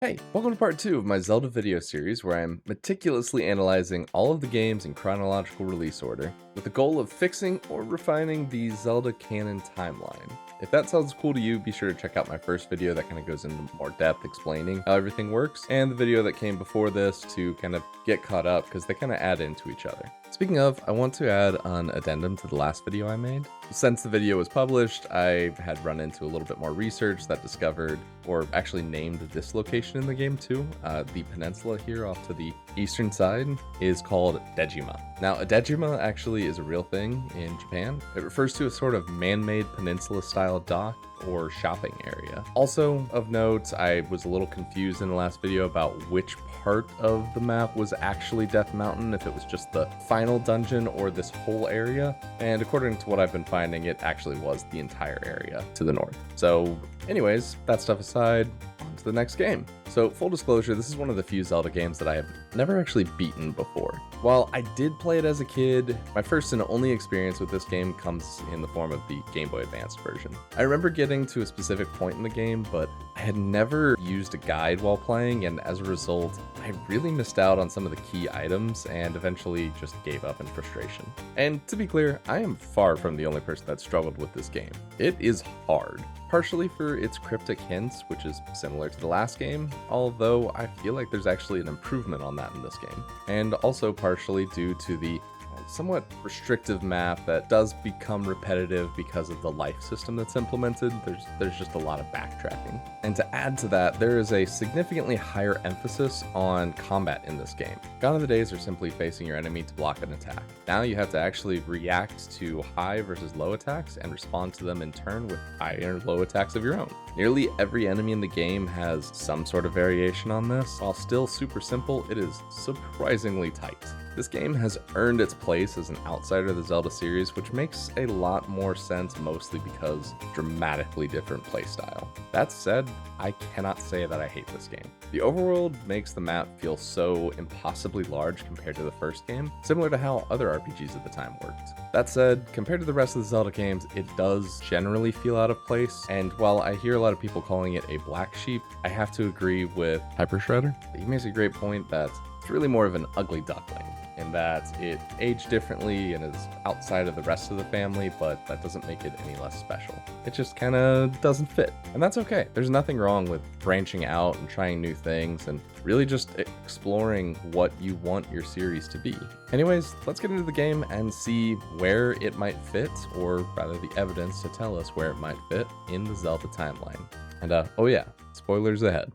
Hey, welcome to part 2 of my Zelda video series where I'm meticulously analyzing all of the games in chronological release order with the goal of fixing or refining the Zelda Cannon timeline. If that sounds cool to you, be sure to check out my first video that kind of goes into more depth explaining how everything works, and the video that came before this to kind of get caught up because they kind of add into each other. Speaking of, I want to add an addendum to the last video I made. Since the video was published, I had run into a little bit more research that discovered, or actually named this location in the game too. The peninsula here off to the eastern side is called Dejima. Now, a Dejima actually is a real thing in Japan. It refers to a sort of man-made peninsula-style dock or shopping area. Also of note, I was a little confused in the last video about which part of the map was actually Death Mountain, if it was just the final dungeon or this whole area, and according to what I've been finding, it actually was the entire area to the north. So anyways, that stuff aside, on to the next game. So full disclosure, this is one of the few Zelda games that I have never actually beaten before. While I did play it as a kid, my first and only experience with this game comes in the form of the Game Boy Advance version. I remember getting to a specific point in the game, but I had never used a guide while playing, and as a result, I really missed out on some of the key items and eventually just gave up in frustration. And to be clear, I am far from the only person that struggled with this game. It is hard. Partially for its cryptic hints, which is similar to the last game, although I feel like there's actually an improvement on that in this game. And also partially due to the somewhat restrictive map that does become repetitive because of the life system that's implemented. There's just a lot of backtracking. And to add to that, there is a significantly higher emphasis on combat in this game. Gone are the days of simply facing your enemy to block an attack. Now you have to actually react to high versus low attacks and respond to them in turn with high or low attacks of your own. Nearly every enemy in the game has some sort of variation on this. While still super simple, it is surprisingly tight. This game has earned its place as an outsider of the Zelda series, which makes a lot more sense mostly because dramatically different playstyle. That said, I cannot say that I hate this game. The overworld makes the map feel so impossibly large compared to the first game, similar to how other RPGs at the time worked. That said, compared to the rest of the Zelda games, it does generally feel out of place, and while I hear a lot of people calling it a black sheep, I have to agree with Hyper Shredder. He makes a great point that it's really more of an ugly duckling, in that it aged differently and is outside of the rest of the family, but that doesn't make it any less special. It just kind of doesn't fit, and that's okay. There's nothing wrong with branching out and trying new things and really just exploring what you want your series to be. Anyways, let's get into the game and see where it might fit, or rather the evidence to tell us where it might fit in the Zelda timeline. And oh yeah, spoilers ahead.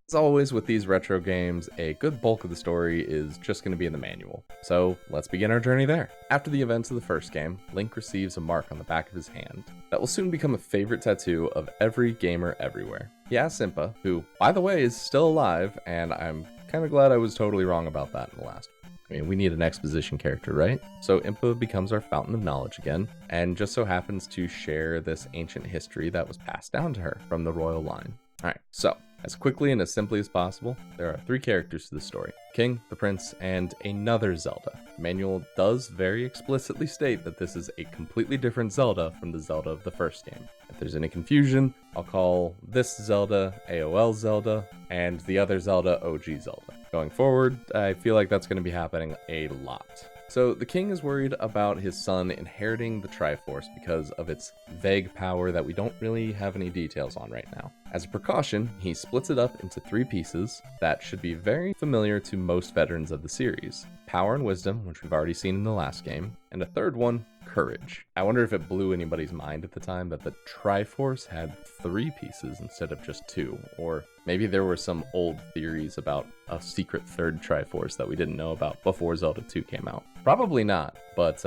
As always with these retro games, a good bulk of the story is just going to be in the manual. So let's begin our journey there. After the events of the first game, Link receives a mark on the back of his hand that will soon become a favorite tattoo of every gamer everywhere. He asks Impa, who, by the way, is still alive, and I'm kind of glad I was totally wrong about that in the last one. I mean, we need an exposition character, right? So Impa becomes our fountain of knowledge again, and just so happens to share this ancient history that was passed down to her from the royal line. Alright, so as quickly and as simply as possible, there are 3 characters to the story: King, the Prince, and another Zelda. The manual does very explicitly state that this is a completely different Zelda from the Zelda of the first game. If there's any confusion, I'll call this Zelda AOL Zelda, and the other Zelda OG Zelda. Going forward, I feel like that's going to be happening a lot. So the king is worried about his son inheriting the Triforce because of its vague power that we don't really have any details on right now. As a precaution, he splits it up into 3 pieces that should be very familiar to most veterans of the series: power and wisdom, which we've already seen in the last game, and a third one, courage. I wonder if it blew anybody's mind at the time that the Triforce had 3 pieces instead of just 2, or maybe there were some old theories about a secret third Triforce that we didn't know about before Zelda 2 came out. Probably not, but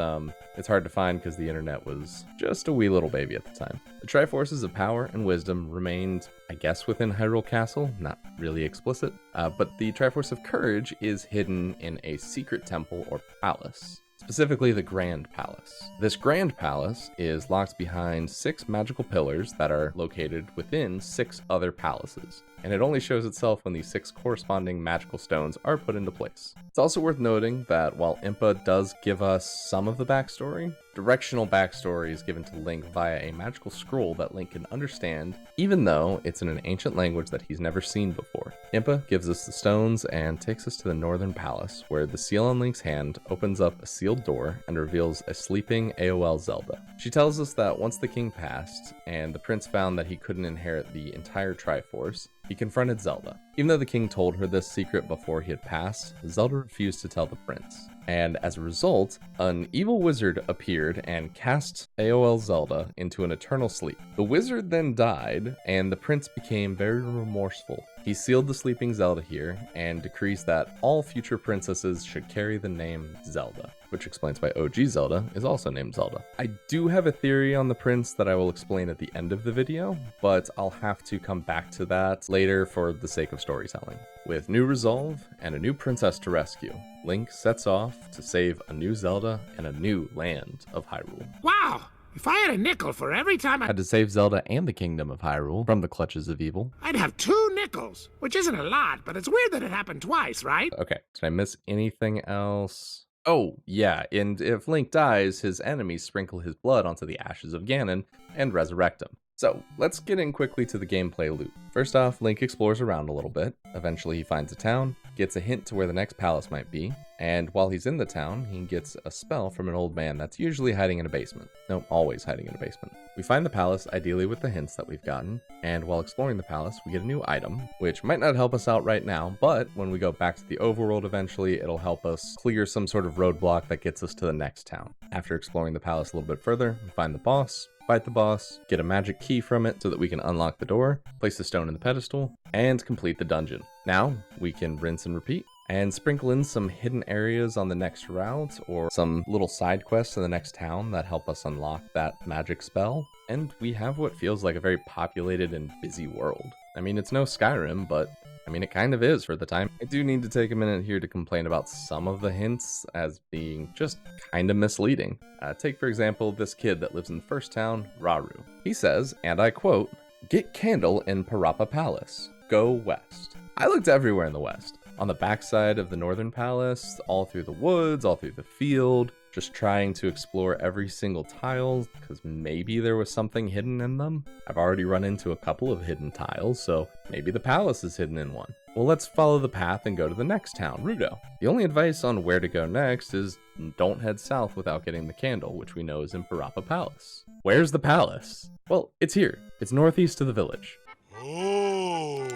it's hard to find because the internet was just a wee little baby at the time. The Triforces of power and wisdom remained, I guess, within Hyrule Castle, not really explicit, but the Triforce of courage is hidden in a secret temple or palace. specifically the Grand Palace. This Grand Palace is locked behind 6 magical pillars that are located within 6 other palaces, and it only shows itself when these 6 corresponding magical stones are put into place. It's also worth noting that while Impa does give us some of the backstory, directional backstory is given to Link via a magical scroll that Link can understand, even though it's in an ancient language that he's never seen before. Impa gives us the stones and takes us to the Northern Palace, where the seal on Link's hand opens up a sealed door and reveals a sleeping AOL Zelda. She tells us that once the king passed, and the prince found that he couldn't inherit the entire Triforce, he confronted Zelda. Even though the king told her this secret before he had passed, Zelda refused to tell the prince. And as a result, an evil wizard appeared and cast AOL Zelda into an eternal sleep. The wizard then died, and the prince became very remorseful. He sealed the sleeping Zelda here and decrees that all future princesses should carry the name Zelda, which explains why OG Zelda is also named Zelda. I do have a theory on the prince that I will explain at the end of the video, but I'll have to come back to that later for the sake of storytelling. With new resolve and a new princess to rescue, Link sets off to save a new Zelda in a new land of Hyrule. Wow! If I had a nickel for every time I Had to save Zelda and the kingdom of Hyrule from the clutches of evil. I'd have 2 nickels, which isn't a lot, but it's weird that it happened twice, right? Okay, did I miss anything else? Oh, yeah, and if Link dies, his enemies sprinkle his blood onto the ashes of Ganon and resurrect him. So, let's get in quickly to the gameplay loop. First off, Link explores around a little bit. Eventually he finds a town, gets a hint to where the next palace might be, and while he's in the town, he gets a spell from an old man that's usually hiding in a basement. No, always hiding in a basement. We find the palace, ideally with the hints that we've gotten, and while exploring the palace, we get a new item, which might not help us out right now, but when we go back to the overworld eventually, it'll help us clear some sort of roadblock that gets us to the next town. After exploring the palace a little bit further, we find the boss, fight the boss, get a magic key from it so that we can unlock the door, place the stone in the pedestal, and complete the dungeon. Now, we can rinse and repeat, and sprinkle in some hidden areas on the next route, or some little side quests in the next town that help us unlock that magic spell, and we have what feels like a very populated and busy world. I mean, it's no Skyrim, but it kind of is for the time. I do need to take a minute here to complain about some of the hints as being just kind of misleading. Take, for example, this kid that lives in the first town, Raru. He says, and I quote, "Get candle in Parappa Palace. Go west." I looked everywhere in the west. On the backside of the Northern Palace, all through the woods, all through the field, just trying to explore every single tile, because maybe there was something hidden in them. I've already run into a couple of hidden tiles, so maybe the palace is hidden in one. Well, let's follow the path and go to the next town, Rudo. The only advice on where to go next is don't head south without getting the candle, which we know is in Parappa Palace. Where's the palace? Well, it's here. It's northeast of the village. Oh,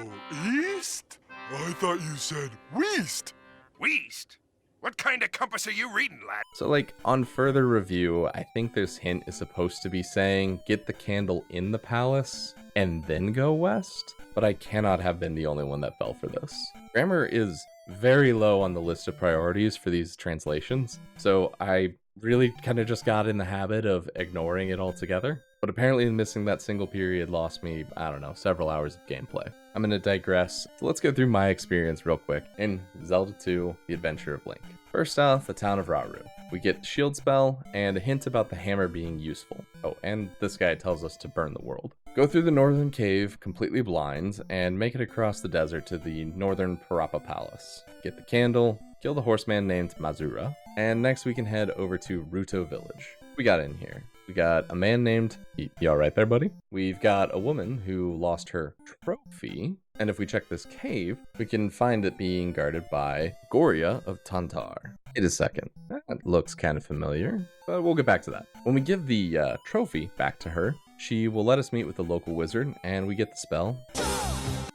east? I thought you said west. West? What kind of compass are you reading, lad? So, on further review, I think this hint is supposed to be saying, get the candle in the palace, and then go west, but I cannot have been the only one that fell for this. Grammar is very low on the list of priorities for these translations, so I really kind of just got in the habit of ignoring it altogether. But apparently missing that single period lost me, several hours of gameplay. I'm gonna digress, so let's go through my experience real quick in Zelda 2, The Adventure of Link. First off, the town of Raru. We get the shield spell and a hint about the hammer being useful. Oh, and this guy tells us to burn the world. Go through the northern cave completely blind and make it across the desert to the northern Parappa Palace. Get the candle, kill the horseman named Mazura, and next we can head over to Ruto Village. We got in here. We got a man named... You all right there, buddy? We've got a woman who lost her trophy. And if we check this cave, we can find it being guarded by Goria of Tantar. Wait a second. That looks kind of familiar, but we'll get back to that. When we give the trophy back to her, she will let us meet with the local wizard, and we get the spell.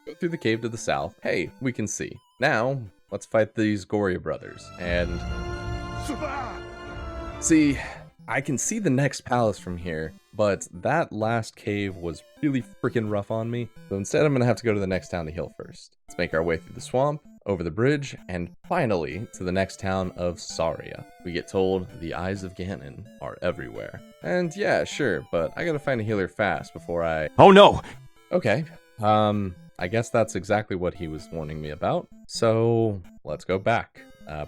Go through the cave to the south. Hey, we can see. Now, let's fight these Goria brothers. And... see... I can see the next palace from here, but that last cave was really freaking rough on me. So instead, I'm gonna have to go to the next town to heal first. Let's make our way through the swamp, over the bridge, and finally to the next town of Saria. We get told the eyes of Ganon are everywhere. And yeah, sure, but I gotta find a healer fast before I... Oh no! Okay, I guess that's exactly what he was warning me about. So let's go back.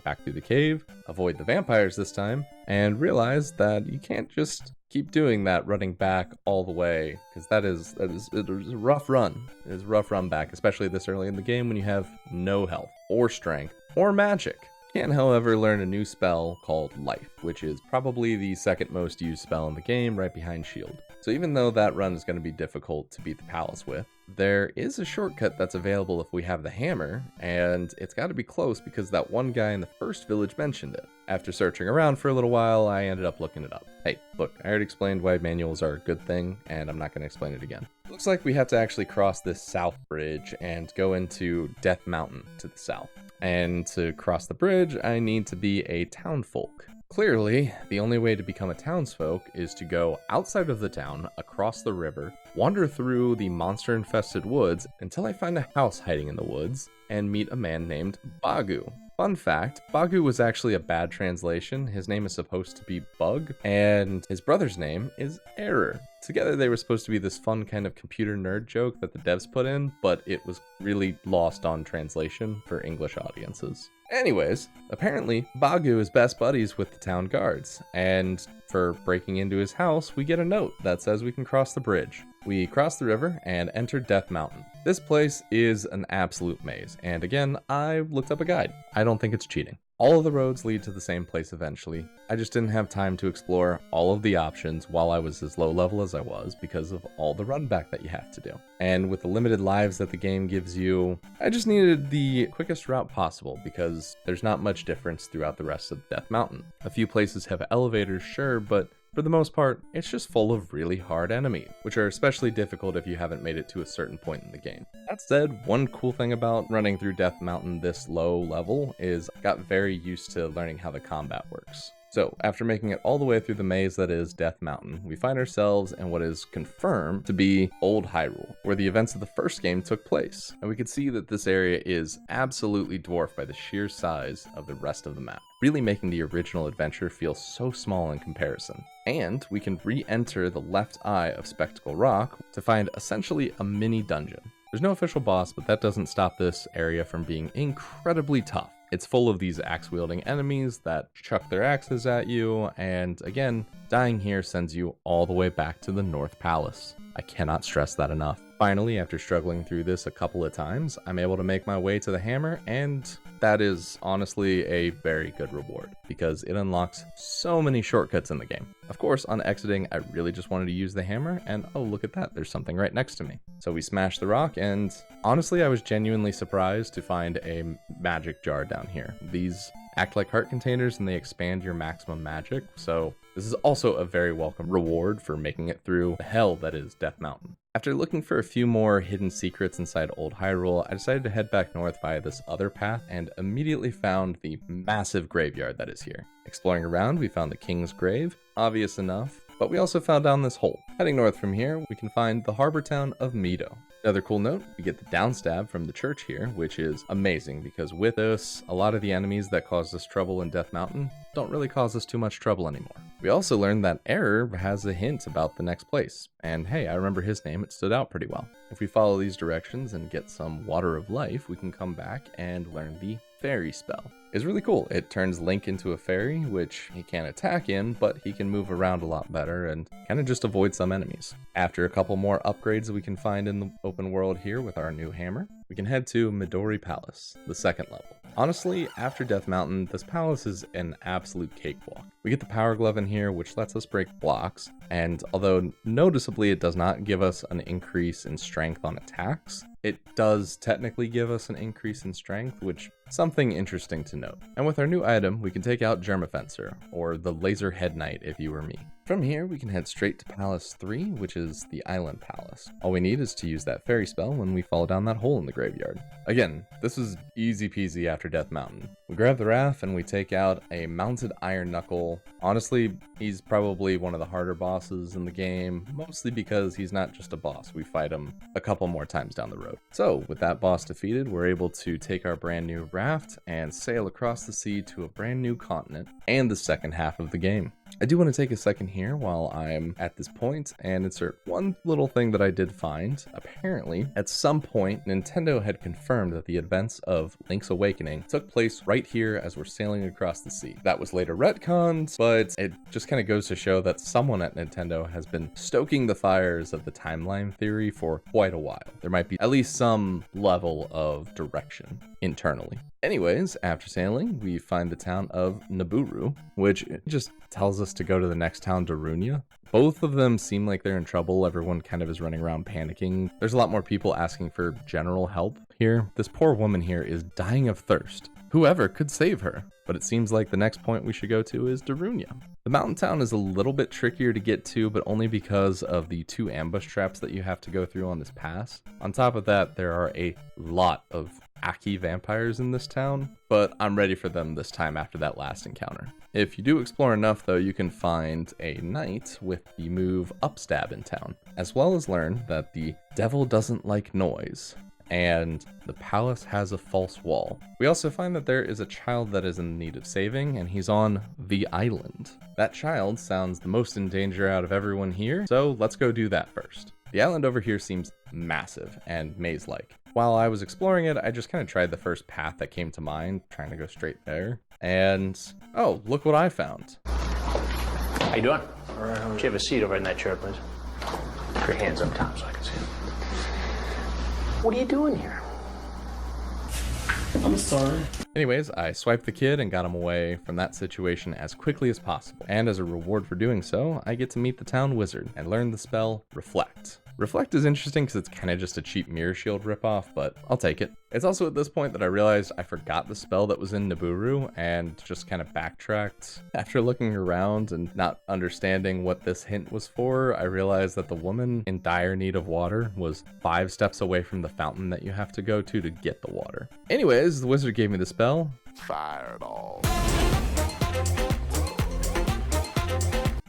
back through the cave, avoid the vampires this time, and realize that you can't just keep doing that running back all the way, because it is a rough run. It is a rough run back, especially this early in the game when you have no health, or strength, or magic. Can, however, learn a new spell called Life, which is probably the second most used spell in the game, right behind Shield. So even though that run is going to be difficult to beat the palace with, there is a shortcut that's available if we have the hammer, and it's got to be close because that one guy in the first village mentioned it. After searching around for a little while, I ended up looking it up. Hey, look, I already explained why manuals are a good thing, and I'm not going to explain it again. Looks like we have to actually cross this south bridge and go into Death Mountain to the south. And to cross the bridge, I need to be a townfolk. Clearly, the only way to become a townsfolk is to go outside of the town, across the river, wander through the monster-infested woods until I find a house hiding in the woods, and meet a man named Bagu. Fun fact, Bagu was actually a bad translation. His name is supposed to be Bug, and his brother's name is Error. Together they were supposed to be this fun kind of computer nerd joke that the devs put in, but it was really lost on translation for English audiences. Anyways, apparently Bagu is best buddies with the town guards, and for breaking into his house, we get a note that says we can cross the bridge. We cross the river and enter Death Mountain. This place is an absolute maze, and again, I looked up a guide. I don't think it's cheating. All of the roads lead to the same place eventually. I just didn't have time to explore all of the options while I was as low level as I was because of all the run back that you have to do. And with the limited lives that the game gives you, I just needed the quickest route possible because there's not much difference throughout the rest of Death Mountain. A few places have elevators, sure, but for the most part, it's just full of really hard enemies, which are especially difficult if you haven't made it to a certain point in the game. That said, one cool thing about running through Death Mountain this low level is I got very used to learning how the combat works. So, after making it all the way through the maze that is Death Mountain, we find ourselves in what is confirmed to be Old Hyrule, where the events of the first game took place. And we can see that this area is absolutely dwarfed by the sheer size of the rest of the map, really making the original adventure feel so small in comparison. And we can re-enter the left eye of Spectacle Rock to find essentially a mini dungeon. There's no official boss, but that doesn't stop this area from being incredibly tough. It's full of these axe-wielding enemies that chuck their axes at you, and again, dying here sends you all the way back to the North Palace. I cannot stress that enough. Finally, after struggling through this a couple of times, I'm able to make my way to the hammer, and that is honestly a very good reward, because it unlocks so many shortcuts in the game. Of course, on exiting, I really just wanted to use the hammer, and oh, look at that, there's something right next to me. So we smashed the rock, and honestly, I was genuinely surprised to find a magic jar down here. These act like heart containers, and they expand your maximum magic, so this is also a very welcome reward for making it through the hell that is Death Mountain. After looking for a few more hidden secrets inside Old Hyrule, I decided to head back north via this other path and immediately found the massive graveyard that is here. Exploring around, we found the King's Grave, obvious enough, but we also found down this hole. Heading north from here, we can find the harbor town of Mito. Another cool note, we get the downstab from the church here, which is amazing because with us, a lot of the enemies that caused us trouble in Death Mountain don't really cause us too much trouble anymore. We also learned that Error has a hint about the next place, and hey, I remember his name, it stood out pretty well. If we follow these directions and get some Water of Life, we can come back and learn the Fairy spell. It's really cool. It turns Link into a fairy, which he can't attack in, but he can move around a lot better and kind of just avoid some enemies. After a couple more upgrades we can find in the open world here with our new hammer, we can head to Midori Palace, the second level. Honestly, after Death Mountain, this palace is an absolute cakewalk. We get the Power Glove in here, which lets us break blocks, and although noticeably it does not give us an increase in strength on attacks, it does technically give us an increase in strength, which is something interesting to note. And with our new item, we can take out Germafencer, or the Laser Head Knight if you were me. From here, we can head straight to Palace 3, which is the Island Palace. All we need is to use that fairy spell when we fall down that hole in the graveyard. Again, this is easy peasy after Death Mountain. We grab the raft and we take out a mounted Iron Knuckle. Honestly, he's probably one of the harder bosses in the game, mostly because he's not just a boss. We fight him a couple more times down the road. So, with that boss defeated, we're able to take our brand new raft and sail across the sea to a brand new continent and the second half of the game. I do want to take a second here while I'm at this point and insert one little thing that I did find. Apparently, at some point, Nintendo had confirmed that the events of Link's Awakening took place right right here as we're sailing across the sea. That was later retconned, but it just kind of goes to show that someone at Nintendo has been stoking the fires of the timeline theory for quite a while. There might be at least some level of direction internally. Anyways, after sailing, we find the town of Naburu, which just tells us to go to the next town, Darunia. Both of them seem like they're in trouble. Everyone kind of is running around panicking. There's a lot more people asking for general help here. This poor woman here is dying of thirst. Whoever could save her. But it seems like the next point we should go to is Darunia. The mountain town is a little bit trickier to get to, but only because of the 2 ambush traps that you have to go through on this pass. On top of that, there are a lot of Aki vampires in this town, but I'm ready for them this time after that last encounter. If you do explore enough though, you can find a knight with the move Upstab in town, as well as learn that the devil doesn't like noise, and the palace has a false wall. We also find that there is a child that is in need of saving, and he's on the island. That child sounds the most in danger out of everyone here, so let's go do that first. The island over here seems massive and maze-like. While I was exploring it, I just kind of tried the first path that came to mind, trying to go straight there. And, oh, look what I found. How you doing? All right, how you have a seat over in that chair, please. Put your hands up top so I can see them. What are you doing here? I'm sorry. Anyways, I swiped the kid and got him away from that situation as quickly as possible. And as a reward for doing so, I get to meet the town wizard and learn the spell Reflect. Reflect is interesting because it's kind of just a cheap mirror shield ripoff, but I'll take it. It's also at this point that I realized I forgot the spell that was in Naburu and just kind of backtracked. After looking around and not understanding what this hint was for, I realized that the woman in dire need of water was 5 steps away from the fountain that you have to go to get the water. Anyways, the wizard gave me the spell. Fireball.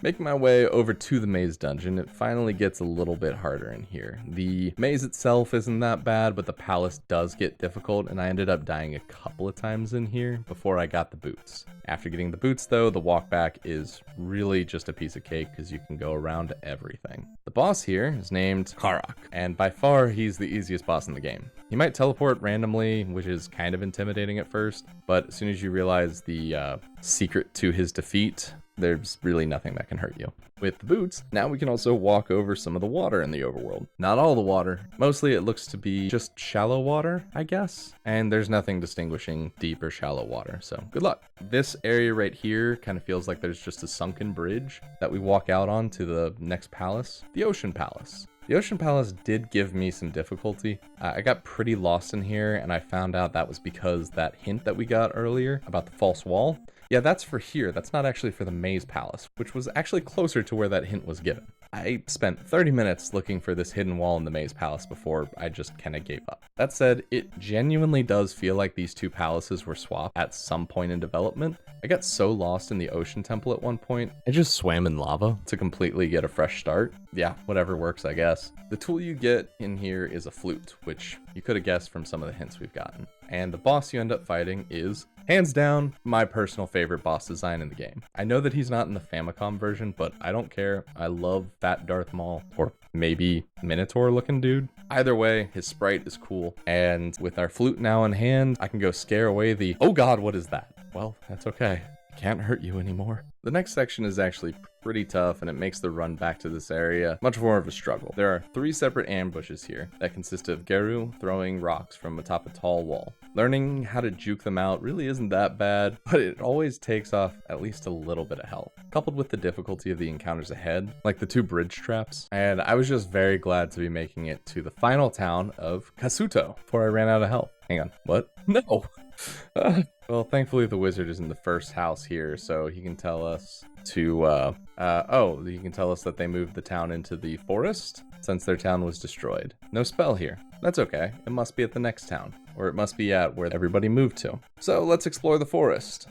Making my way over to the maze dungeon, it finally gets a little bit harder in here. The maze itself isn't that bad, but the palace does get difficult, and I ended up dying a couple of times in here before I got the boots. After getting the boots though, the walk back is really just a piece of cake because you can go around everything. The boss here is named Karak, and by far he's the easiest boss in the game. He might teleport randomly, which is kind of intimidating at first, but as soon as you realize the secret to his defeat, there's really nothing that can hurt you. With the boots, now we can also walk over some of the water in the overworld. Not all the water. Mostly it looks to be just shallow water, I guess. And there's nothing distinguishing deep or shallow water, so good luck. This area right here kind of feels like there's just a sunken bridge that we walk out on to the next palace, the Ocean Palace. The Ocean Palace did give me some difficulty. I got pretty lost in here, and I found out that was because that hint that we got earlier about the false wall, yeah, that's for here. That's not actually for the Maze Palace, which was actually closer to where that hint was given. I spent 30 minutes looking for this hidden wall in the Maze Palace before I just kind of gave up. That said, it genuinely does feel like these 2 palaces were swapped at some point in development. I got so lost in the Ocean Temple at one point, I just swam in lava to completely get a fresh start. Yeah, whatever works, I guess. The tool you get in here is a flute, which you could have guessed from some of the hints we've gotten. And the boss you end up fighting is, hands down, my personal favorite boss design in the game. I know that he's not in the Famicom version, but I don't care. I love Fat Darth Maul, or maybe Minotaur looking dude. Either way, his sprite is cool. And with our flute now in hand, I can go scare away the, oh god, what is that? Well, that's okay. It can't hurt you anymore. The next section is actually pretty tough, and it makes the run back to this area much more of a struggle. There are 3 separate ambushes here that consist of Geru throwing rocks from atop a tall wall. Learning how to juke them out really isn't that bad, but it always takes off at least a little bit of health, coupled with the difficulty of the encounters ahead, like the 2 bridge traps. And I was just very glad to be making it to the final town of Kasuto before I ran out of health. Hang on, what? No! Well, thankfully the wizard is in the first house here, so he can tell us to, he can tell us that they moved the town into the forest since their town was destroyed. No spell here. That's okay. It must be at the next town, or it must be at where everybody moved to. So let's explore the forest.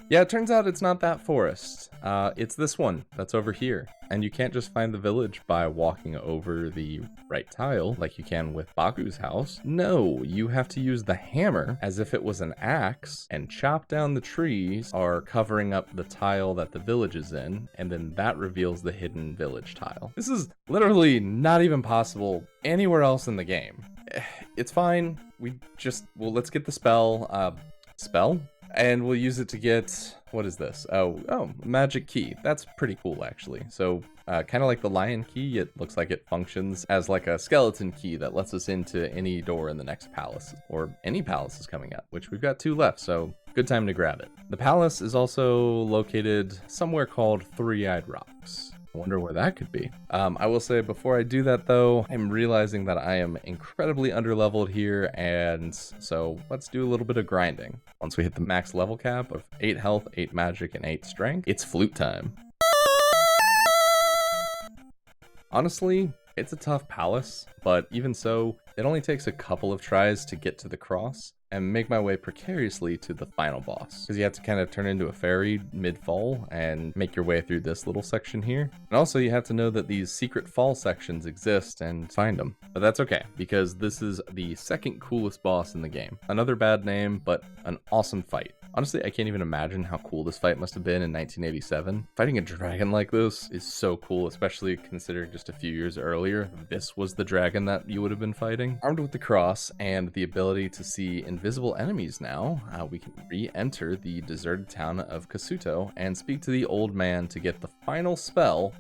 Yeah, it turns out it's not that forest. It's this one that's over here. And you can't just find the village by walking over the right tile like you can with Baku's house. No, you have to use the hammer as if it was an axe and chop down the trees or covering up the tile that the village is in, and then that reveals the hidden village tile. This is literally not even possible anywhere else in the game. It's fine. let's get the spell, and we'll use it to get, what is this? Oh, magic key. That's pretty cool, actually. So, kind of like the lion key, it looks like it functions as like a skeleton key that lets us into any door in the next palace, or any palace is coming up, which we've got 2 left, so good time to grab it. The palace is also located somewhere called Three-Eyed Rocks. I wonder where that could be. I will say before I do that though, I'm realizing that I am incredibly underleveled here, and so let's do a little bit of grinding. Once we hit the max level cap of 8 health, 8 magic, and 8 strength, it's flute time. Honestly, it's a tough palace, but even so, it only takes a couple of tries to get to the cross and make my way precariously to the final boss, because you have to kind of turn into a fairy mid-fall and make your way through this little section here. And also you have to know that these secret fall sections exist and find them. But that's okay, because this is the second coolest boss in the game. Another bad name, but an awesome fight. Honestly, I can't even imagine how cool this fight must have been in 1987. Fighting a dragon like this is so cool, especially considering just a few years earlier, this was the dragon that you would have been fighting. Armed with the cross and the ability to see invisible enemies now, we can re-enter the deserted town of Kasuto and speak to the old man to get the final spell.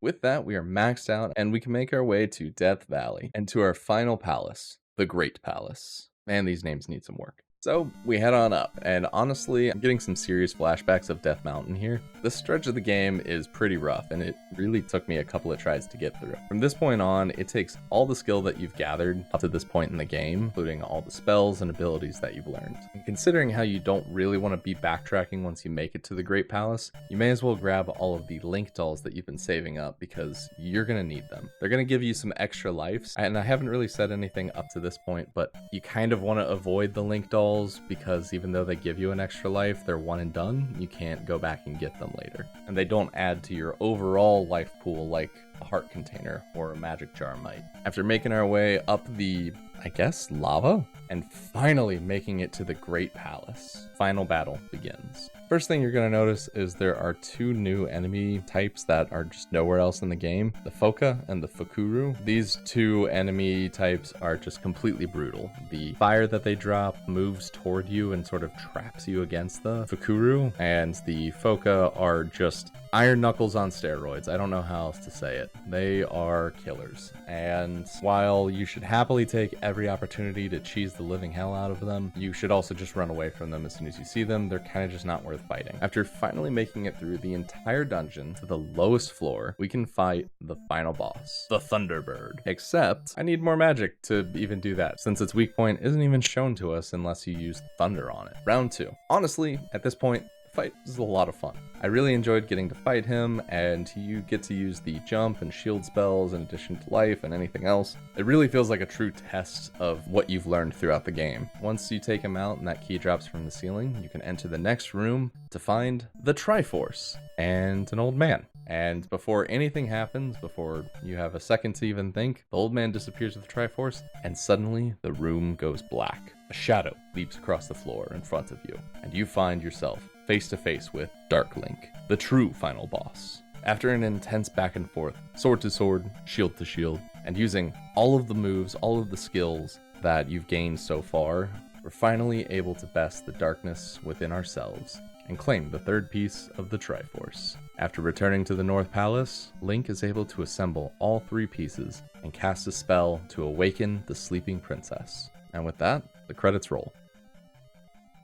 With that, we are maxed out and we can make our way to Death Valley and to our final palace, the Great Palace. Man, these names need some work. So we head on up, and honestly, I'm getting some serious flashbacks of Death Mountain here. This stretch of the game is pretty rough, and it really took me a couple of tries to get through. From this point on, it takes all the skill that you've gathered up to this point in the game, including all the spells and abilities that you've learned. And considering how you don't really want to be backtracking once you make it to the Great Palace, you may as well grab all of the Link dolls that you've been saving up, because you're going to need them. They're going to give you some extra lives, and I haven't really said anything up to this point, but you kind of want to avoid the Link dolls, because even though they give you an extra life, they're one and done. You can't go back and get them later. And they don't add to your overall life pool like a heart container or a magic jar might. After making our way up the, I guess, lava, and finally making it to the Great Palace, final battle begins. First thing you're going to notice is there are 2 new enemy types that are just nowhere else in the game, the Foka and the Fukuru. These 2 enemy types are just completely brutal. The fire that they drop moves toward you and sort of traps you against the Fukuru, and the Foka are just iron knuckles on steroids. I don't know how else to say it. They are killers. And while you should happily take every opportunity to cheese the living hell out of them, you should also just run away from them as soon as you see them. They're kind of just not worth fighting. After finally making it through the entire dungeon to the lowest floor, we can fight the final boss, the Thunderbird. Except I need more magic to even do that, since its weak point isn't even shown to us unless you use thunder on it. Round 2. Honestly, at this point, fight is a lot of fun. I really enjoyed getting to fight him, and you get to use the jump and shield spells in addition to life and anything else. It really feels like a true test of what you've learned throughout the game. Once you take him out and that key drops from the ceiling, you can enter the next room to find the Triforce and an old man. And before anything happens, before you have a second to even think, the old man disappears with the Triforce, and suddenly the room goes black. A shadow leaps across the floor in front of you, and you find yourself face to face with Duckling, the true final boss. After an intense back and forth, sword to sword, shield to shield, and using all of the moves, all of the skills that you've gained so far, we're finally able to best the darkness within ourselves and claim the 3rd piece of the Triforce. After returning to the North Palace, Link is able to assemble all 3 pieces and cast a spell to awaken the sleeping princess. And with that, the credits roll.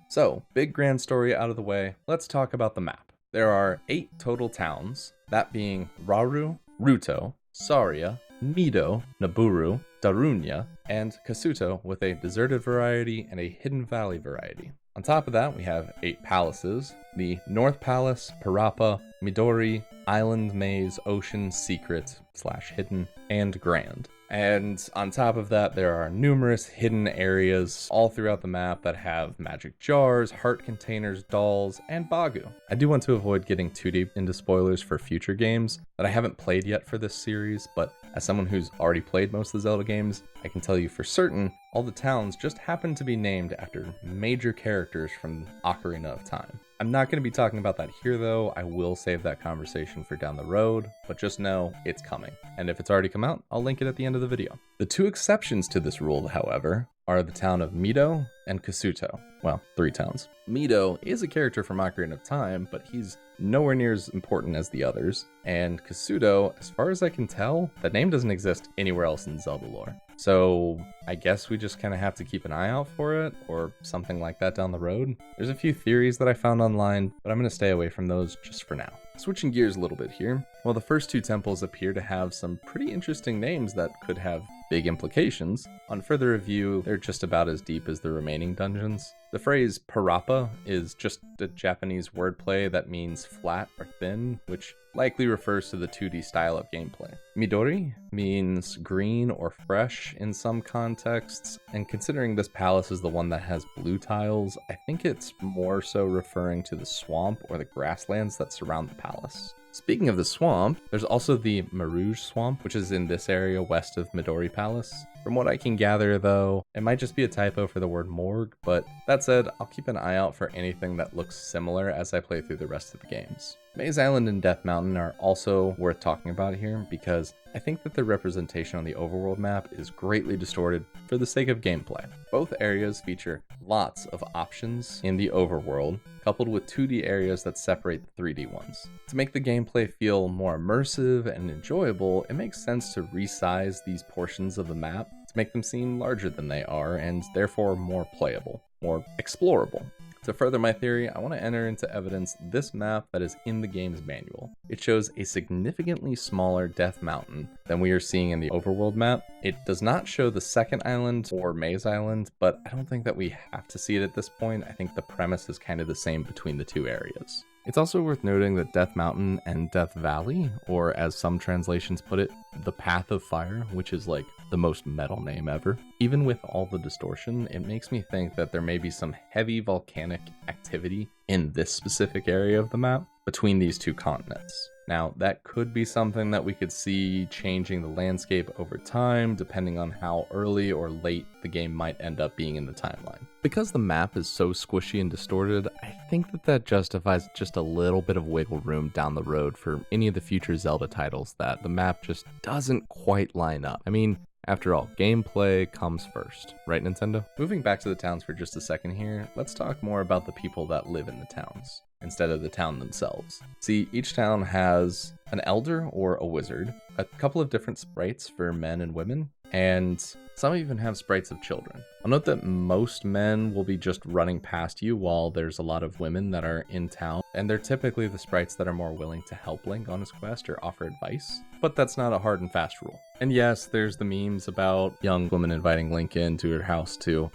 So, big grand story out of the way, let's talk about the map. There are 8 total towns, that being Rauru, Ruto, Saria, Nido, Naburu, Darunya, and Kasuto, with a deserted variety and a hidden valley variety. On top of that, we have 8 palaces, the North Palace, Parappa, Midori, Island, Maze, Ocean, Secret / Hidden, and Grand. And on top of that, there are numerous hidden areas all throughout the map that have magic jars, heart containers, dolls, and Bagu. I do want to avoid getting too deep into spoilers for future games that I haven't played yet for this series, but as someone who's already played most of the Zelda games, I can tell you for certain, all the towns just happen to be named after major characters from Ocarina of Time. I'm not going to be talking about that here though. I will save that conversation for down the road, but just know it's coming. And if it's already come out, I'll link it at the end of the video. The two exceptions to this rule, however, are the town of Mido and Kasuto. Well, 3 towns. Mido is a character from Ocarina of Time, but he's nowhere near as important as the others. And Kasuto, as far as I can tell, that name doesn't exist anywhere else in Zelda lore. So I guess we just kind of have to keep an eye out for it or something like that down the road. There's a few theories that I found online, but I'm going to stay away from those just for now. Switching gears a little bit here, while the first 2 temples appear to have some pretty interesting names that could have big implications, on further review, they're just about as deep as the remaining dungeons. The phrase parappa is just a Japanese wordplay that means flat or thin, which likely refers to the 2D style of gameplay. Midori means green or fresh in some contexts, and considering this palace is the one that has blue tiles, I think it's more so referring to the swamp or the grasslands that surround the palace. Speaking of the swamp, there's also the Marouge Swamp, which is in this area west of Midori Palace. From what I can gather though, it might just be a typo for the word morgue, but that said, I'll keep an eye out for anything that looks similar as I play through the rest of the games. Maze Island and Death Mountain are also worth talking about here because I think that the representation on the overworld map is greatly distorted for the sake of gameplay. Both areas feature lots of options in the overworld, coupled with 2D areas that separate the 3D ones. To make the gameplay feel more immersive and enjoyable, it makes sense to resize these portions of the map to make them seem larger than they are and therefore more playable, more explorable. To further my theory, I want to enter into evidence this map that is in the game's manual. It shows a significantly smaller Death Mountain than we are seeing in the overworld map. It does not show the second island or Maze Island, but I don't think that we have to see it at this point. I think the premise is kind of the same between the 2 areas. It's also worth noting that Death Mountain and Death Valley, or as some translations put it, the Path of Fire, which is like the most metal name ever. Even with all the distortion, it makes me think that there may be some heavy volcanic activity in this specific area of the map between these 2 continents. Now, that could be something that we could see changing the landscape over time, depending on how early or late the game might end up being in the timeline. Because the map is so squishy and distorted, I think that justifies just a little bit of wiggle room down the road for any of the future Zelda titles that the map just doesn't quite line up. I mean, after all, gameplay comes first, right, Nintendo? Moving back to the towns for just a second here, let's talk more about the people that live in the towns instead of the town themselves. See, each town has an elder or a wizard, a couple of different sprites for men and women, and some even have sprites of children. I'll note that most men will be just running past you while there's a lot of women that are in town, and they're typically the sprites that are more willing to help Link on his quest or offer advice, but that's not a hard and fast rule. And yes, there's the memes about young women inviting Link into her house to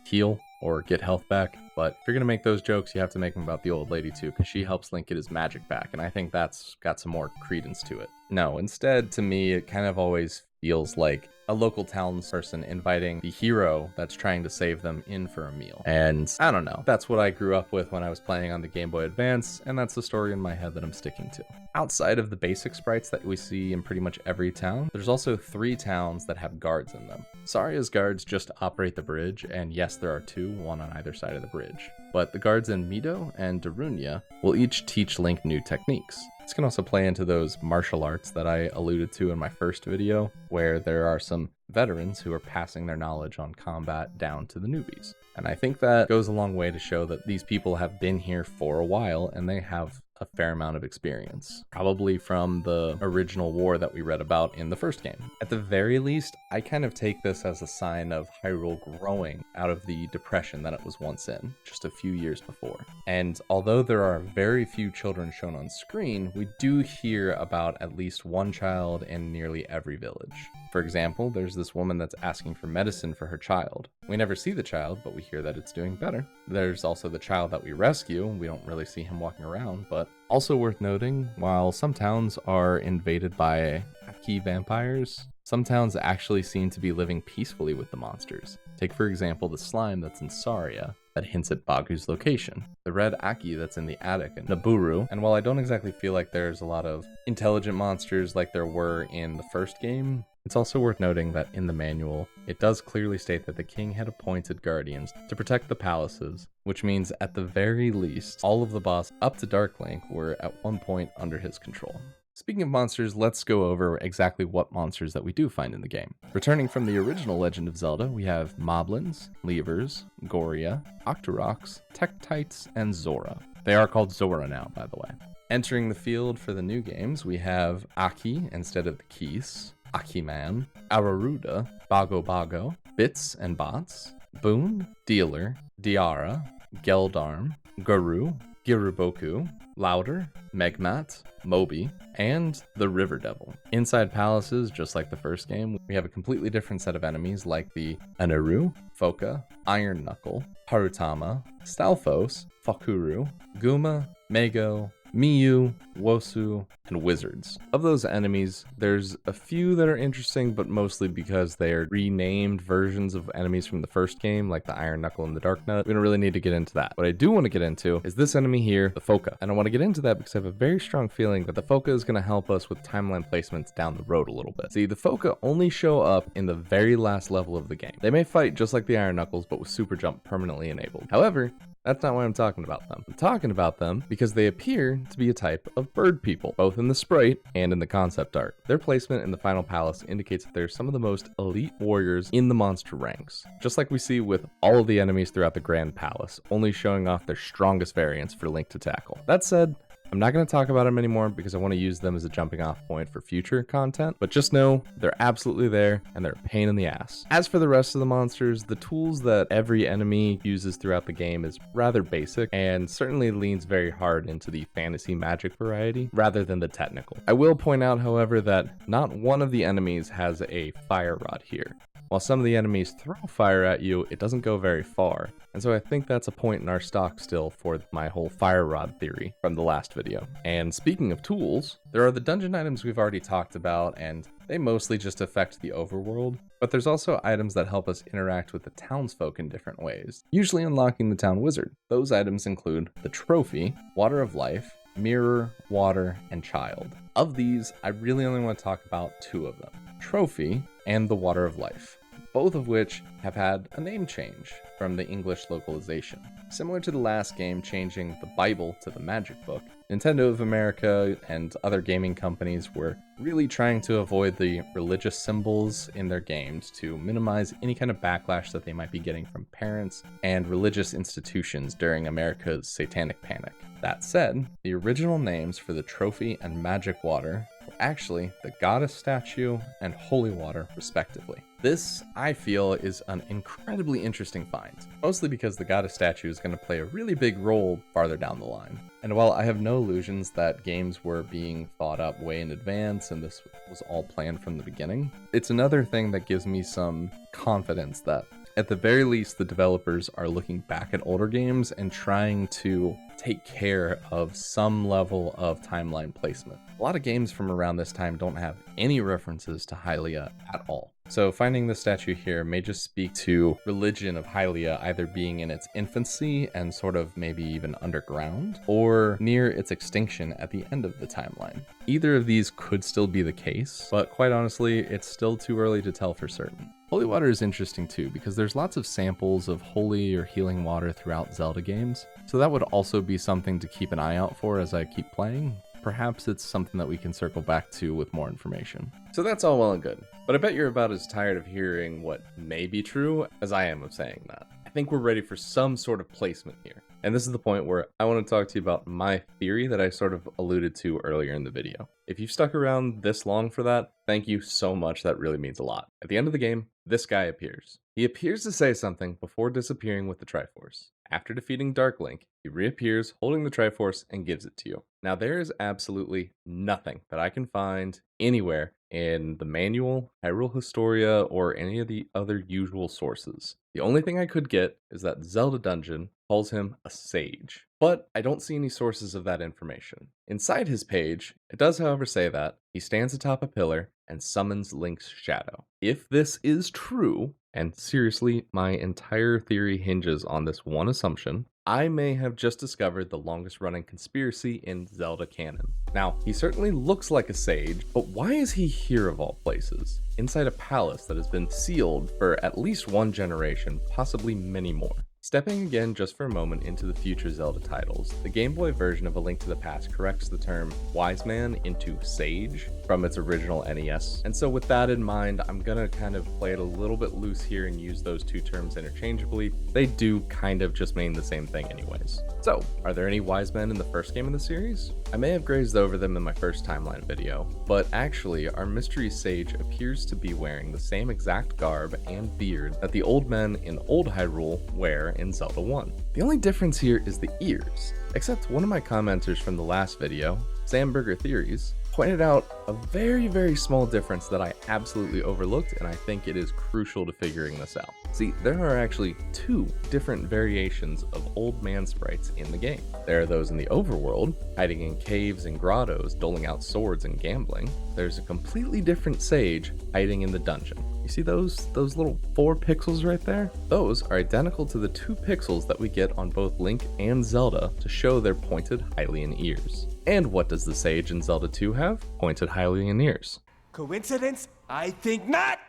heal or get health back, but if you're gonna make those jokes, you have to make them about the old lady too, because she helps Link get his magic back, and I think that's got some more credence to it. No, instead, to me, it kind of always feels like a local townsperson inviting the hero that's trying to save them in for a meal. And I don't know, that's what I grew up with when I was playing on the Game Boy Advance, and that's the story in my head that I'm sticking to. Outside of the basic sprites that we see in pretty much every town, there's also 3 towns that have guards in them. Saria's guards just operate the bridge, and yes, there are 2, one on either side of the bridge. But the guards in Mido and Darunia will each teach Link new techniques. This can also play into those martial arts that I alluded to in my first video, where there are some veterans who are passing their knowledge on combat down to the newbies. And I think that goes a long way to show that these people have been here for a while and they have a fair amount of experience, probably from the original war that we read about in the first game. At the very least, I kind of take this as a sign of Hyrule growing out of the depression that it was once in, just a few years before. And although there are very few children shown on screen, we do hear about at least one child in nearly every village. For example, there's this woman that's asking for medicine for her child. We never see the child, but we hear that it's doing better. There's also the child that we rescue. We don't really see him walking around, but also worth noting, while some towns are invaded by key vampires, some towns actually seem to be living peacefully with the monsters. Take for example the slime that's in Saria. that hints at Bagu's location, the red Aki that's in the attic in Naburu, and while I don't exactly feel like there's a lot of intelligent monsters like there were in the first game, it's also worth noting that in the manual, it does clearly state that the king had appointed guardians to protect the palaces, which means at the very least, all of the boss up to Duckling were at one point under his control. Speaking of monsters, let's go over exactly what monsters that we do find in the game. Returning from the original Legend of Zelda, we have Moblins, Levers, Goria, Octoroks, Tektites, and Zora. They are called Zora now, by the way. Entering the field for the new games, we have Aki instead of the Keys, Akiman, Araruda, Bago Bago, Bits and Bots, Boon, Dealer, Diara, Geldarm, Guru, Giruboku, Louder, Megmat, Moby, and the River Devil. Inside palaces, just like the first game, we have a completely different set of enemies like the Anaru, Foka, Iron Knuckle, Harutama, Stalfos, Fakuru, Guma, Mego, Miyu, Wosu, and Wizards. Of those enemies, there's a few that are interesting, but mostly because they are renamed versions of enemies from the first game, like the Iron Knuckle and the Dark Nut. We don't really need to get into that. What I do want to get into is this enemy here, the Foka. And I want to get into that because I have a very strong feeling that the Foka is going to help us with timeline placements down the road a little bit. See, the Foka only show up in the very last level of the game. They may fight just like the Iron Knuckles, but with Super Jump permanently enabled. However, that's not why I'm talking about them. I'm talking about them because they appear to be a type of bird people, both in the sprite and in the concept art. Their placement in the final palace indicates that they're some of the most elite warriors in the monster ranks, just like we see with all of the enemies throughout the Grand Palace, only showing off their strongest variants for Link to tackle. That said, I'm not going to talk about them anymore because I want to use them as a jumping off point for future content, but just know they're absolutely there and they're a pain in the ass. As for the rest of the monsters, the tools that every enemy uses throughout the game is rather basic and certainly leans very hard into the fantasy magic variety rather than the technical. I will point out, however, that not one of the enemies has a fire rod here. While some of the enemies throw fire at you, it doesn't go very far. And so I think that's a point in our stock still for my whole fire rod theory from the last video. And speaking of tools, there are the dungeon items we've already talked about, and they mostly just affect the overworld. But there's also items that help us interact with the townsfolk in different ways, usually unlocking the town wizard. Those items include the trophy, Water of Life, Mirror, Water, and Child. Of these, I really only want to talk about two of them, Trophy and the Water of Life, both of which have had a name change from the English localization. Similar to the last game changing the Bible to the Magic Book, Nintendo of America and other gaming companies were really trying to avoid the religious symbols in their games to minimize any kind of backlash that they might be getting from parents and religious institutions during America's Satanic Panic. That said, the original names for the Trophy and Magic Water were actually the Goddess Statue and Holy Water, respectively. This, I feel, is an incredibly interesting find, mostly because the Goddess Statue is going to play a really big role farther down the line. And while I have no illusions that games were being thought up way in advance and this was all planned from the beginning, it's another thing that gives me some confidence that at the very least, the developers are looking back at older games and trying to take care of some level of timeline placement. A lot of games from around this time don't have any references to Hylia at all. So finding the statue here may just speak to religion of Hylia either being in its infancy and sort of maybe even underground, or near its extinction at the end of the timeline. Either of these could still be the case, but quite honestly, it's still too early to tell for certain. Holy water is interesting too, because there's lots of samples of holy or healing water throughout Zelda games, so that would also be something to keep an eye out for as I keep playing. Perhaps it's something that we can circle back to with more information. So that's all well and good, but I bet you're about as tired of hearing what may be true as I am of saying that. I think we're ready for some sort of placement here. And this is the point where I want to talk to you about my theory that I sort of alluded to earlier in the video. If you've stuck around this long for that, thank you so much. That really means a lot. At the end of the game, this guy appears. He appears to say something before disappearing with the Triforce. After defeating Dark Link, he reappears holding the Triforce and gives it to you. Now there is absolutely nothing that I can find anywhere in the manual, Hyrule Historia, or any of the other usual sources. The only thing I could get is that Zelda Dungeon calls him a sage, but I don't see any sources of that information. Inside his page, it does however say that he stands atop a pillar and summons Link's shadow. If this is true, And seriously, my entire theory hinges on this one assumption. I may have just discovered the longest running conspiracy in Zelda Cannon. Now, he certainly looks like a sage, but why is he here of all places? Inside a palace that has been sealed for at least one generation, possibly many more. Stepping again just for a moment into the future Zelda titles, the Game Boy version of A Link to the Past corrects the term wise man into sage from its original NES. And so with that in mind, I'm gonna kind of play it a little bit loose here and use those two terms interchangeably. They do kind of just mean the same thing anyways. So, are there any wise men in the first game of the series? I may have grazed over them in my first timeline video, but actually our mystery sage appears to be wearing the same exact garb and beard that the old men in Old Hyrule wear in Zelda 1. The only difference here is the ears, except one of my commenters from the last video, Samburger Theories, pointed out a very small difference that I absolutely overlooked, and I think it is crucial to figuring this out. See, there are actually two different variations of old man sprites in the game. There are those in the overworld, hiding in caves and grottos, doling out swords and gambling. There's a completely different sage hiding in the dungeon. You see those little 4 pixels right there? Those are identical to the 2 pixels that we get on both Link and Zelda to show their pointed Hylian ears. And what does the sage in Zelda 2 have? Pointed Hylian ears. Coincidence? I think not!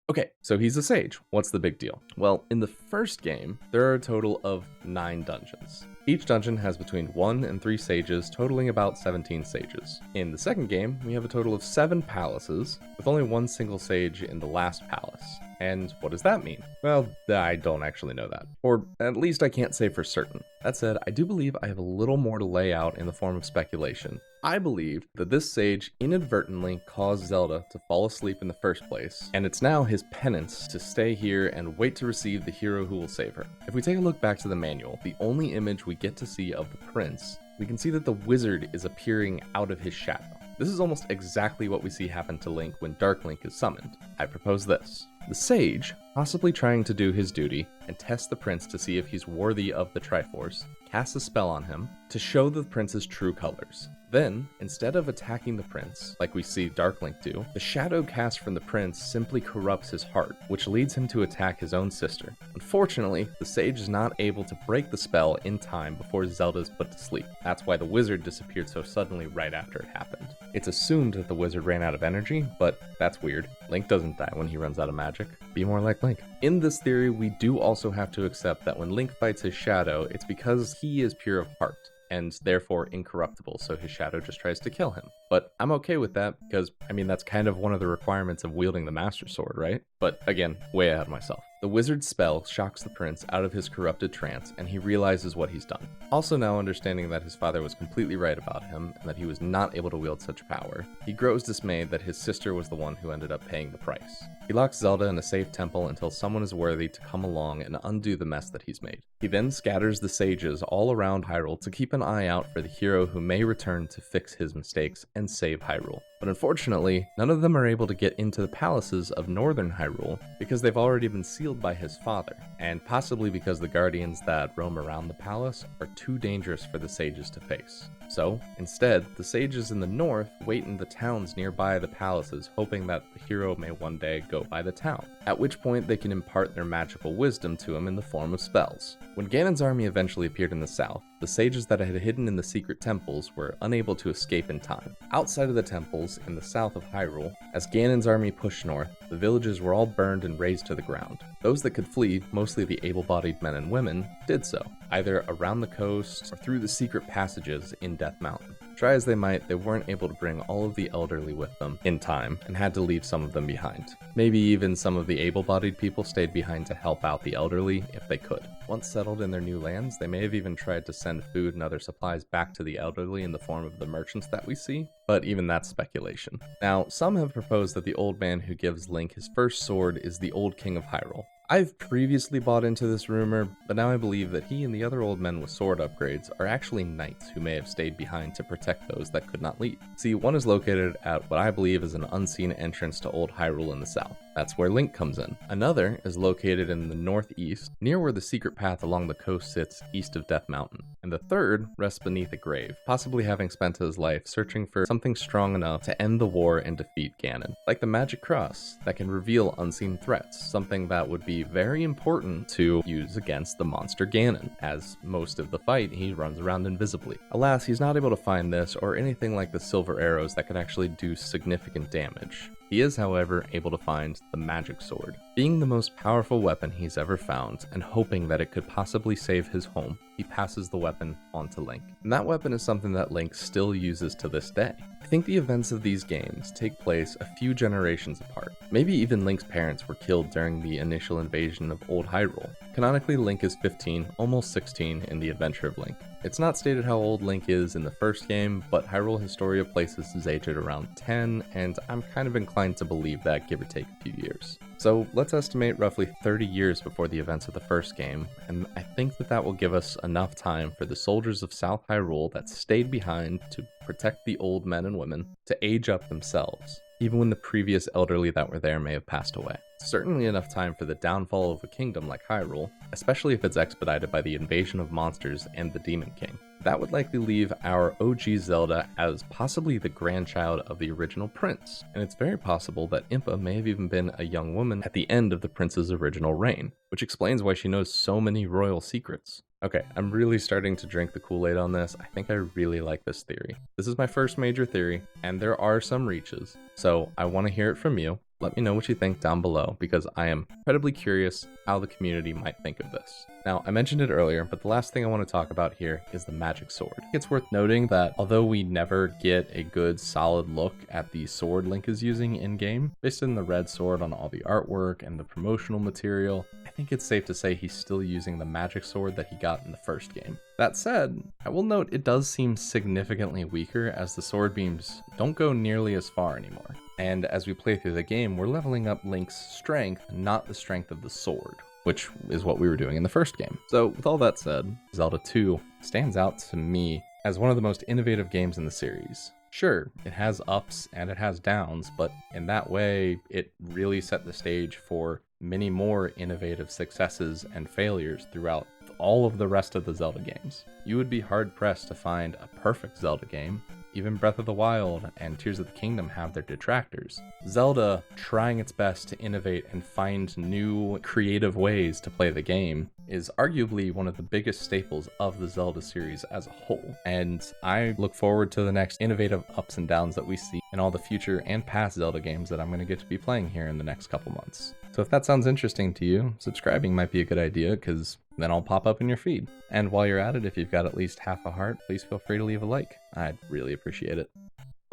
Okay, so he's a sage. What's the big deal? Well, in the first game, there are a total of 9 dungeons. Each dungeon has between 1 and 3 sages, totaling about 17 sages. In the second game, we have a total of 7 palaces, with only 1 single sage in the last palace. And what does that mean? Well, I don't actually know that. Or at least I can't say for certain. That said, I do believe I have a little more to lay out in the form of speculation. I believe that this sage inadvertently caused Zelda to fall asleep in the first place, and it's now his penance to stay here and wait to receive the hero who will save her. If we take a look back to the manual, the only image we get to see of the prince, we can see that the wizard is appearing out of his shadow. This is almost exactly what we see happen to Link when Dark Link is summoned. I propose this. The sage, possibly trying to do his duty and test the prince to see if he's worthy of the Triforce, casts a spell on him to show the prince's true colors. Then, instead of attacking the prince, like we see Dark Link do, the shadow cast from the prince simply corrupts his heart, which leads him to attack his own sister. Unfortunately, the sage is not able to break the spell in time before Zelda is put to sleep. That's why the wizard disappeared so suddenly right after it happened. It's assumed that the wizard ran out of energy, but that's weird. Link doesn't die when he runs out of magic. Be more like Link. In this theory, we do also have to accept that when Link fights his shadow, it's because he is pure of heart, and therefore incorruptible, so his shadow just tries to kill him. But I'm okay with that, because, I mean, that's kind of one of the requirements of wielding the Master Sword, right? But again, way ahead of myself. The wizard's spell shocks the prince out of his corrupted trance, and he realizes what he's done. Also now understanding that his father was completely right about him, and that he was not able to wield such power, he grows dismayed that his sister was the one who ended up paying the price. He locks Zelda in a safe temple until someone is worthy to come along and undo the mess that he's made. He then scatters the sages all around Hyrule to keep an eye out for the hero who may return to fix his mistakes and save Hyrule. But unfortunately, none of them are able to get into the palaces of northern Hyrule because they've already been sealed by his father, and possibly because the guardians that roam around the palace are too dangerous for the sages to face. So, instead, the sages in the north wait in the towns nearby the palaces, hoping that the hero may one day go by the town, at which point they can impart their magical wisdom to him in the form of spells. When Ganon's army eventually appeared in the south, the sages that had hidden in the secret temples were unable to escape in time. Outside of the temples, in the south of Hyrule, as Ganon's army pushed north, the villages were all burned and razed to the ground. Those that could flee, mostly the able-bodied men and women, did so, either around the coast or through the secret passages in Death Mountain. Try as they might, they weren't able to bring all of the elderly with them in time and had to leave some of them behind. Maybe even some of the able-bodied people stayed behind to help out the elderly if they could. Once settled in their new lands, they may have even tried to send food and other supplies back to the elderly in the form of the merchants that we see, but even that's speculation. Now, some have proposed that the old man who gives Link his first sword is the old king of Hyrule. I've previously bought into this rumor, but now I believe that he and the other old men with sword upgrades are actually knights who may have stayed behind to protect those that could not leave. See, one is located at what I believe is an unseen entrance to Old Hyrule in the south. That's where Link comes in. Another is located in the northeast, near where the secret path along the coast sits east of Death Mountain. And the third rests beneath a grave, possibly having spent his life searching for something strong enough to end the war and defeat Ganon, like the magic cross that can reveal unseen threats, something that would be very important to use against the monster Ganon, as most of the fight he runs around invisibly. Alas, he's not able to find this or anything like the silver arrows that could actually do significant damage. He is, however, able to find the magic sword, being the most powerful weapon he's ever found, and hoping that it could possibly save his home. He passes the weapon on to Link. And that weapon is something that Link still uses to this day. I think the events of these games take place a few generations apart. Maybe even Link's parents were killed during the initial invasion of Old Hyrule. Canonically, Link is 15, almost 16 in The Adventure of Link. It's not stated how old Link is in the first game, but Hyrule Historia places his age at around 10, and I'm kind of inclined to believe that, give or take a few years. So let's estimate roughly 30 years before the events of the first game, and I think that will give us enough time for the soldiers of South Hyrule that stayed behind to protect the old men and women to age up themselves, even when the previous elderly that were there may have passed away. Certainly enough time for the downfall of a kingdom like Hyrule, especially if it's expedited by the invasion of monsters and the Demon King. That would likely leave our OG Zelda as possibly the grandchild of the original prince, and it's very possible that Impa may have even been a young woman at the end of the prince's original reign, which explains why she knows so many royal secrets. Okay, I'm really starting to drink the Kool-Aid on this. I think I really like this theory. This is my first major theory, and there are some reaches, so I want to hear it from you. Let me know what you think down below, because I am incredibly curious how the community might think of this. Now, I mentioned it earlier, but the last thing I want to talk about here is the magic sword. It's worth noting that although we never get a good solid look at the sword Link is using in-game, based on the red sword on all the artwork and the promotional material, I think it's safe to say he's still using the magic sword that he got in the first game. That said, I will note it does seem significantly weaker, as the sword beams don't go nearly as far anymore. And as we play through the game, we're leveling up Link's strength, not the strength of the sword, which is what we were doing in the first game. So with all that said, Zelda 2 stands out to me as one of the most innovative games in the series. Sure, it has ups and it has downs, but in that way, it really set the stage for many more innovative successes and failures throughout all of the rest of the Zelda games. You would be hard-pressed to find a perfect Zelda game. Even Breath of the Wild and Tears of the Kingdom have their detractors. Zelda trying its best to innovate and find new creative ways to play the game is arguably one of the biggest staples of the Zelda series as a whole. And I look forward to the next innovative ups and downs that we see in all the future and past Zelda games that I'm going to get to be playing here in the next couple months. So if that sounds interesting to you, subscribing might be a good idea, because then I'll pop up in your feed. And while you're at it, if you've got at least half a heart, please feel free to leave a like. I'd really appreciate it.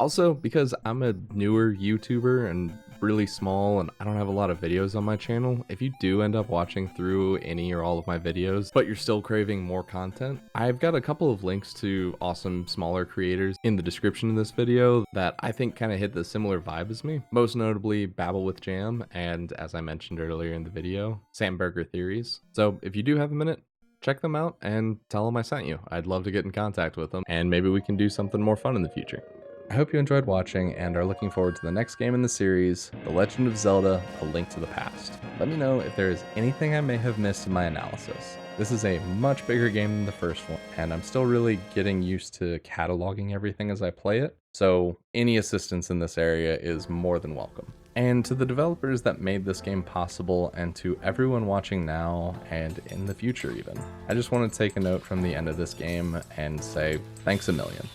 Also, because I'm a newer YouTuber and really small and I don't have a lot of videos on my channel, if you do end up watching through any or all of my videos, but you're still craving more content, I've got a couple of links to awesome smaller creators in the description of this video that I think kind of hit the similar vibe as me. Most notably Babble with Jam, and as I mentioned earlier in the video, Sam Burger Theories. So if you do have a minute, check them out and tell them I sent you. I'd love to get in contact with them, and maybe we can do something more fun in the future. I hope you enjoyed watching and are looking forward to the next game in the series, The Legend of Zelda: A Link to the Past. Let me know if there is anything I may have missed in my analysis. This is a much bigger game than the first one, and I'm still really getting used to cataloging everything as I play it, so any assistance in this area is more than welcome. And to the developers that made this game possible, and to everyone watching now and in the future even, I just want to take a note from the end of this game and say thanks a million.